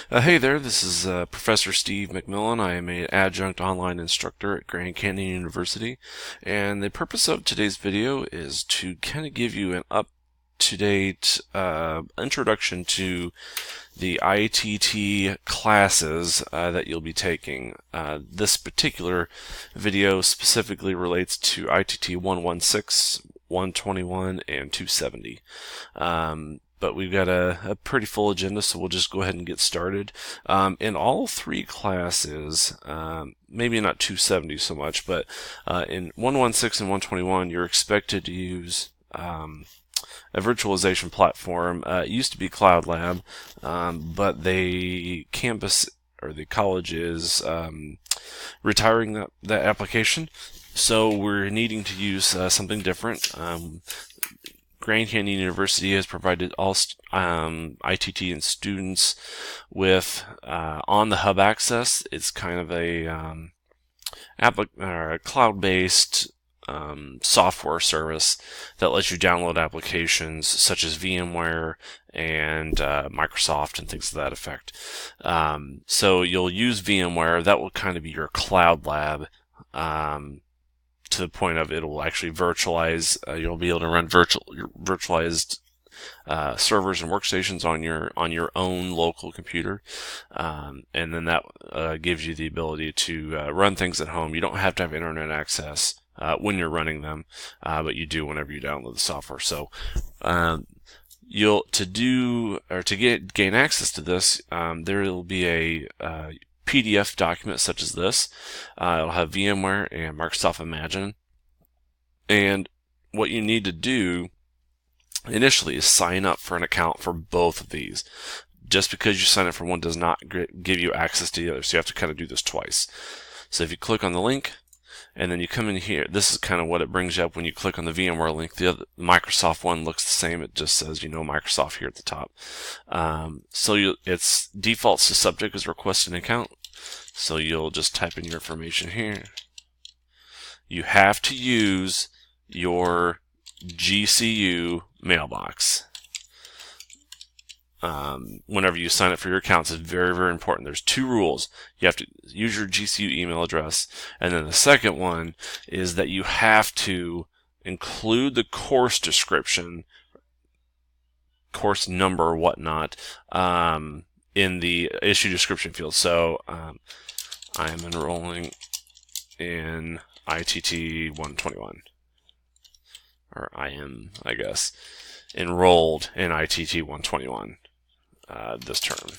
Hey there, this is Professor Steve McMillan. I am an adjunct online instructor at Grand Canyon University, and the purpose of today's video is to kind of give you an up-to-date introduction to the ITT classes that you'll be taking. This particular video specifically relates to ITT 116, 121, and 270. But we've got a pretty full agenda, so we'll just go ahead and get started. In all three classes, maybe not 270 so much, but in 116 and 121, you're expected to use a virtualization platform. It used to be Cloud Lab, but the campus or the college is retiring that application, so we're needing to use something different. Grand Canyon University has provided all ITT and students with on the hub access. It's kind of a cloud-based software service that lets you download applications such as VMware and Microsoft and things to that effect. So you'll use VMware. That will kind of be your cloud lab. To the point of it will actually virtualize. You'll be able to run virtualized servers and workstations on your own local computer, and then that gives you the ability to run things at home. You don't have to have internet access when you're running them, but you do whenever you download the software. So to gain access to this, there will be a PDF document such as this. It'll have VMware and Microsoft Imagine. And what you need to do initially is sign up for an account for both of these. Just because you sign up for one does not give you access to the other, so you have to kind of do this twice. So if you click on the link, and then you come in here, this is kind of what it brings you up when you click on the VMware link. The Microsoft one looks the same. It just says, Microsoft here at the top. Its defaults to subject is request an account. So you'll just type in your information here. You have to use your GCU mailbox. Whenever you sign up for your accounts, it's very, very important. There's two rules. You have to use your GCU email address, and then the second one is that you have to include the course description, course number, whatnot, in the issue description field. So I am enrolling in ITT 121, or I am, I guess, enrolled in ITT 121 this term.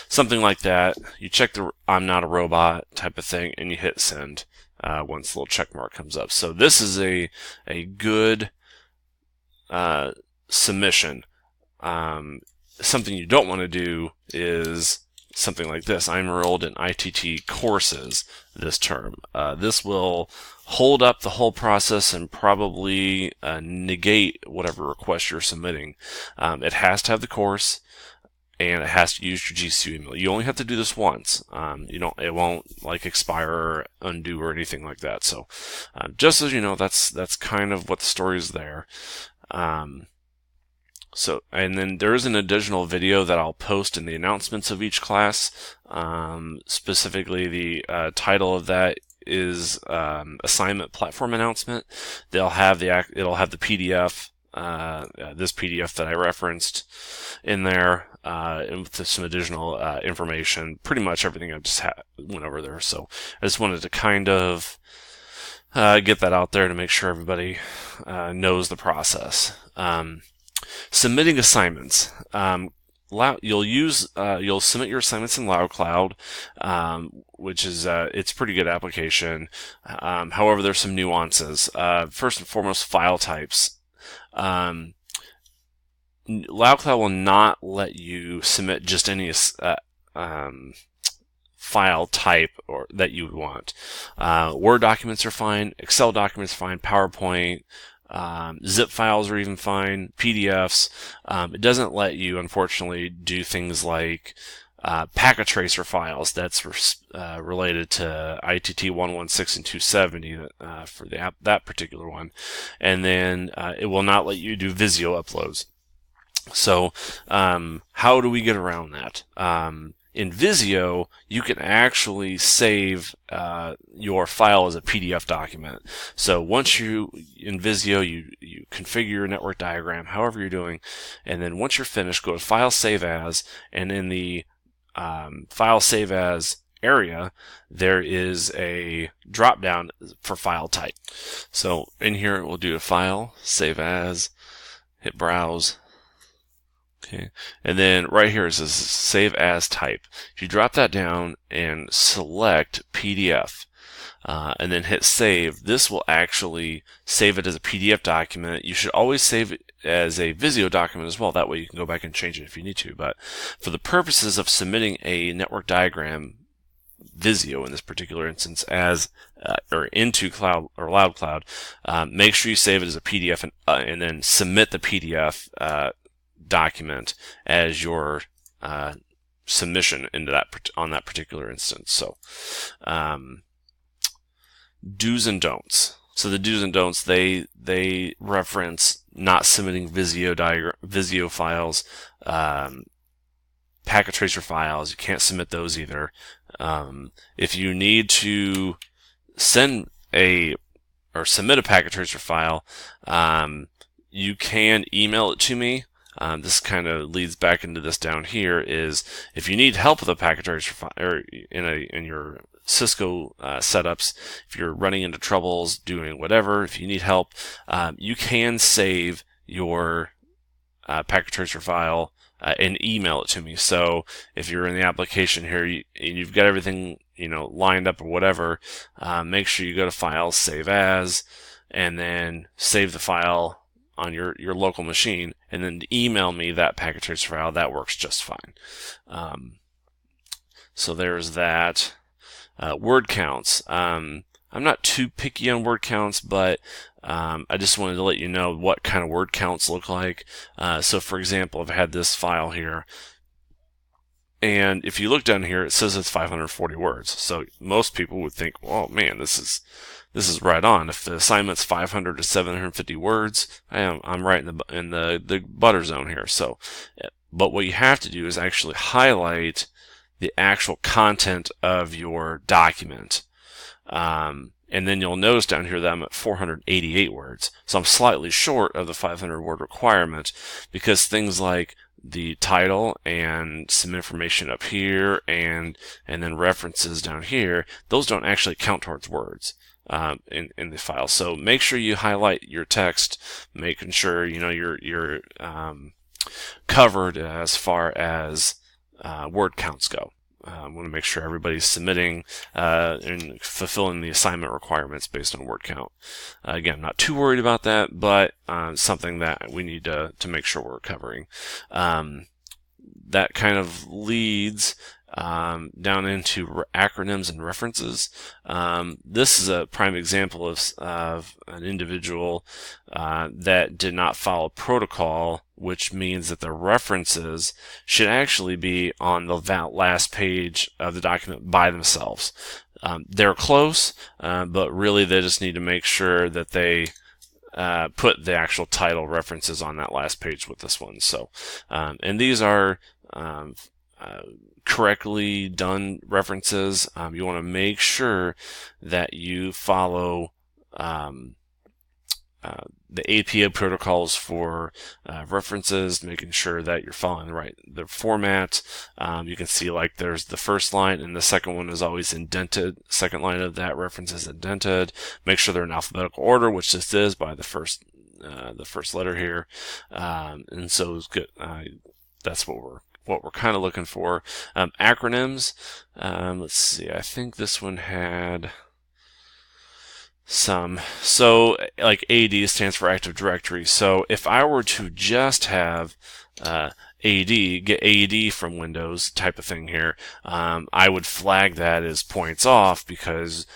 Something like that. You check the I'm not a robot type of thing, and you hit send once the little check mark comes up. So this is a good submission. Something you don't want to do is something like this. I'm enrolled in ITT courses this term. This will hold up the whole process and probably negate whatever request you're submitting. It has to have the course, and it has to use your GCU email. You only have to do this once. It won't like expire or undo or anything like that. So, just as you know, that's kind of what the story is there. And then there is an additional video that I'll post in the announcements of each class. Specifically, the title of that is assignment platform announcement. It'll have the PDF, this PDF that I referenced in there, and with some additional information. Pretty much everything I just went over there. So I just wanted to kind of get that out there to make sure everybody knows the process. Submitting assignments. You'll submit your assignments in LoudCloud, which is it's a pretty good application. However, there's some nuances. First and foremost, file types. LoudCloud will not let you submit just any file type or that you want. Word documents are fine. Excel documents are fine. PowerPoint. Zip files are even fine. PDFs. It doesn't let you, unfortunately, do things like packet tracer files. That's related to ITT 116 and 270 for that particular one. And then it will not let you do Visio uploads. So how do we get around that? in Visio, you can actually save your file as a PDF document. So once in Visio, you configure your network diagram, however you're doing, and then once you're finished, go to File Save As, and in the File Save As area, there is a drop down for file type. So in here, we'll do a File, Save As, hit Browse. Okay, and then right here it says Save As Type. If you drop that down and select PDF, and then hit Save, this will actually save it as a PDF document. You should always save it as a Visio document as well. That way you can go back and change it if you need to. But for the purposes of submitting a network diagram, Visio in this particular instance, as or into Cloud or Loud Cloud, make sure you save it as a PDF and then submit the PDF document as your submission into on that particular instance. So do's and don'ts. So the do's and don'ts, they reference not submitting Visio files, packet tracer files. You can't submit those either. If you need to submit a packet tracer file, you can email it to me. This kind of leads back into this down here, is if you need help with a packet tracer file, or in your Cisco setups, if you're running into troubles doing whatever, if you need help, you can save your packet tracer file and email it to me. So if you're in the application here and you've got everything lined up or whatever, make sure you go to File, Save As, and then save the file on your local machine, and then email me that packet tracer file. That works just fine. So there's that. Word counts. I'm not too picky on word counts, but I just wanted to let you know what kind of word counts look like. So for example, I've had this file here, and if you look down here, it says it's 540 words. So most people would think, oh man, this is right on. If the assignment's 500 to 750 words, I'm right in the butter zone here. So, but what you have to do is actually highlight the actual content of your document. And then you'll notice down here that I'm at 488 words. So I'm slightly short of the 500 word requirement, because things like the title and some information up here and then references down here, those don't actually count towards words in the file. So make sure you highlight your text, making sure you're covered as far as word counts go. I want to make sure everybody's submitting and fulfilling the assignment requirements based on word count. Again, I'm not too worried about that, but something that we need to make sure we're covering. That kind of leads down into acronyms and references. This is a prime example of an individual that did not follow protocol, which means that the references should actually be on the last page of the document by themselves. They're close, but really they just need to make sure that they put the actual title references on that last page with this one. So, and these are correctly done references. You want to make sure that you follow the APA protocols for references, making sure that you're following the format. You can see like there's the first line, and the second one is always indented. Second line of that reference is indented. Make sure they're in alphabetical order, which this is by the first letter here. And so it's good. That's what we're kind of looking for. Acronyms. Let's see. I think this one had some. So like AD stands for Active Directory. So if I were to just have AD, get AD from Windows type of thing here, I would flag that as points off, because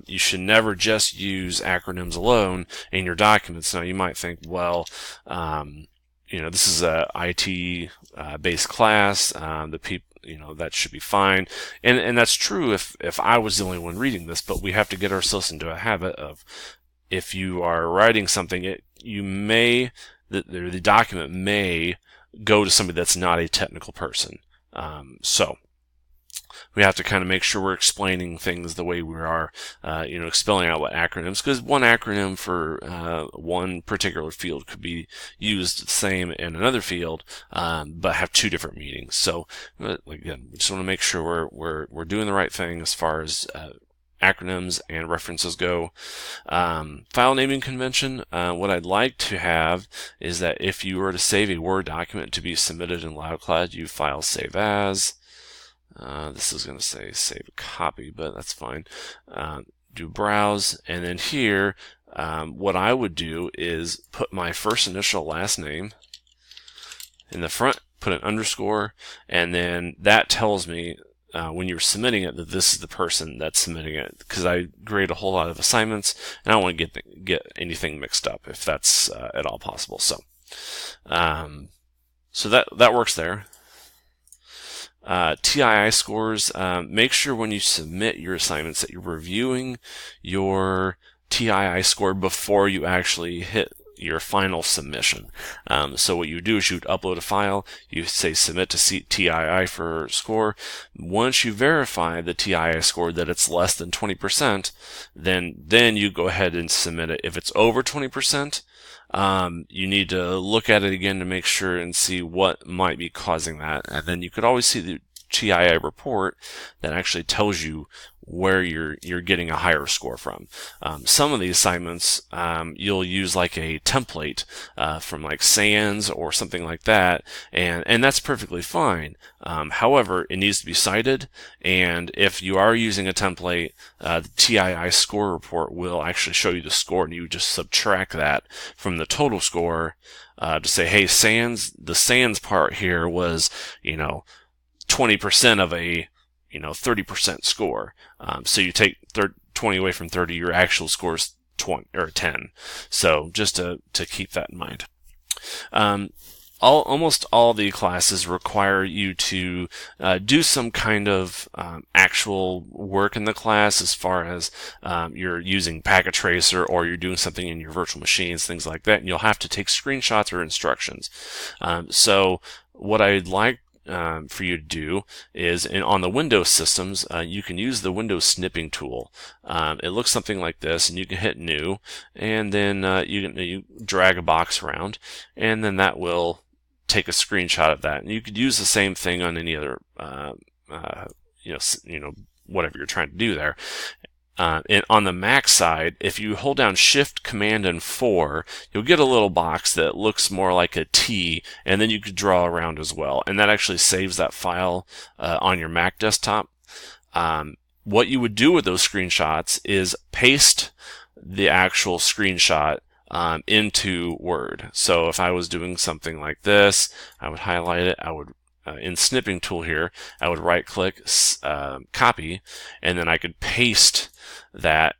you should never just use acronyms alone in your documents. Now you might think, well, this is a IT based class. The people, that should be fine, and that's true if I was the only one reading this. But we have to get ourselves into a habit of, if you are writing something, the document may go to somebody that's not a technical person. So we have to kind of make sure we're explaining things the way we are, spelling out what acronyms, because one acronym for one particular field could be used the same in another field, but have two different meanings. So again, we just want to make sure we're doing the right thing as far as acronyms and references go. File naming convention, what I'd like to have is that if you were to save a Word document to be submitted in LoudCloud, you file save as. This is going to say save a copy, but that's fine. Do browse, and then here what I would do is put my first initial last name in the front, put an underscore, and then that tells me when you're submitting it that this is the person that's submitting it, because I grade a whole lot of assignments and I don't want to get anything mixed up if that's at all possible. So that works there. TII scores, make sure when you submit your assignments that you're reviewing your TII score before you actually hit your final submission. So what you do is you upload a file, you say submit to TII for score. Once you verify the TII score that it's less than 20%, then you go ahead and submit it. If it's over 20%, you need to look at it again to make sure and see what might be causing that. And then you could always see the TII report that actually tells you where you're getting a higher score from. Some of the assignments you'll use like a template from like SANS or something like that, and that's perfectly fine. However, it needs to be cited, and if you are using a template, the TII score report will actually show you the score, and you just subtract that from the total score to say, hey, the SANS part here was 20% of a 30% score. So you take 20 away from 30, your actual score is 20 or 10. So just to keep that in mind. Almost all the classes require you to do some kind of actual work in the class, as far as you're using Packet Tracer or you're doing something in your virtual machines, things like that, and you'll have to take screenshots or instructions. So what I'd like for you to do is, on the Windows systems, you can use the Windows snipping tool. It looks something like this, and you can hit new, and then you drag a box around, and then that will take a screenshot of that. And you could use the same thing on any other whatever you're trying to do there. And on the Mac side, if you hold down Shift, Command, and 4, you'll get a little box that looks more like a T, and then you could draw around as well. And that actually saves that file on your Mac desktop. What you would do with those screenshots is paste the actual screenshot into Word. So if I was doing something like this, I would highlight it, I would in snipping tool here, I would right click, copy, and then I could paste that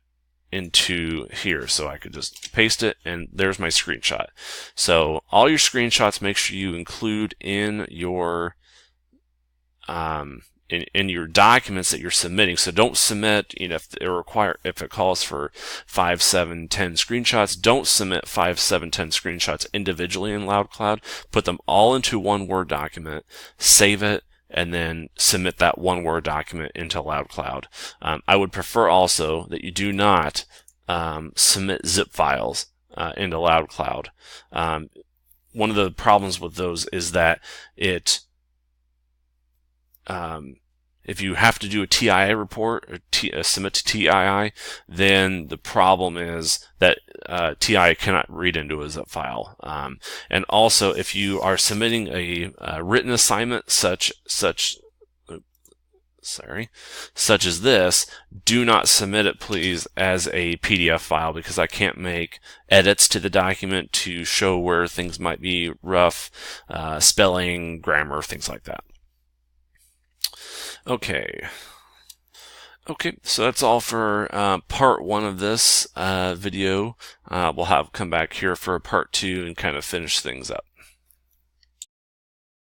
into here. So I could just paste it, and there's my screenshot. So all your screenshots, make sure you include in your in your documents that you're submitting. So don't submit, if it calls for 5, 7, 10 screenshots, don't submit 5, 7, 10 screenshots individually in LoudCloud. Put them all into one Word document, save it, and then submit that one Word document into LoudCloud. I would prefer also that you do not submit zip files into LoudCloud. One of the problems with those is that if you have to do a TII report or submit to TII, then the problem is that TII cannot read into a zip file. And also, if you are submitting a written assignment such as this, do not submit it, please, as a PDF file, because I can't make edits to the document to show where things might be rough, spelling, grammar, things like that. Okay, so that's all for part 1 of this video. We'll come back here for part 2 and kind of finish things up.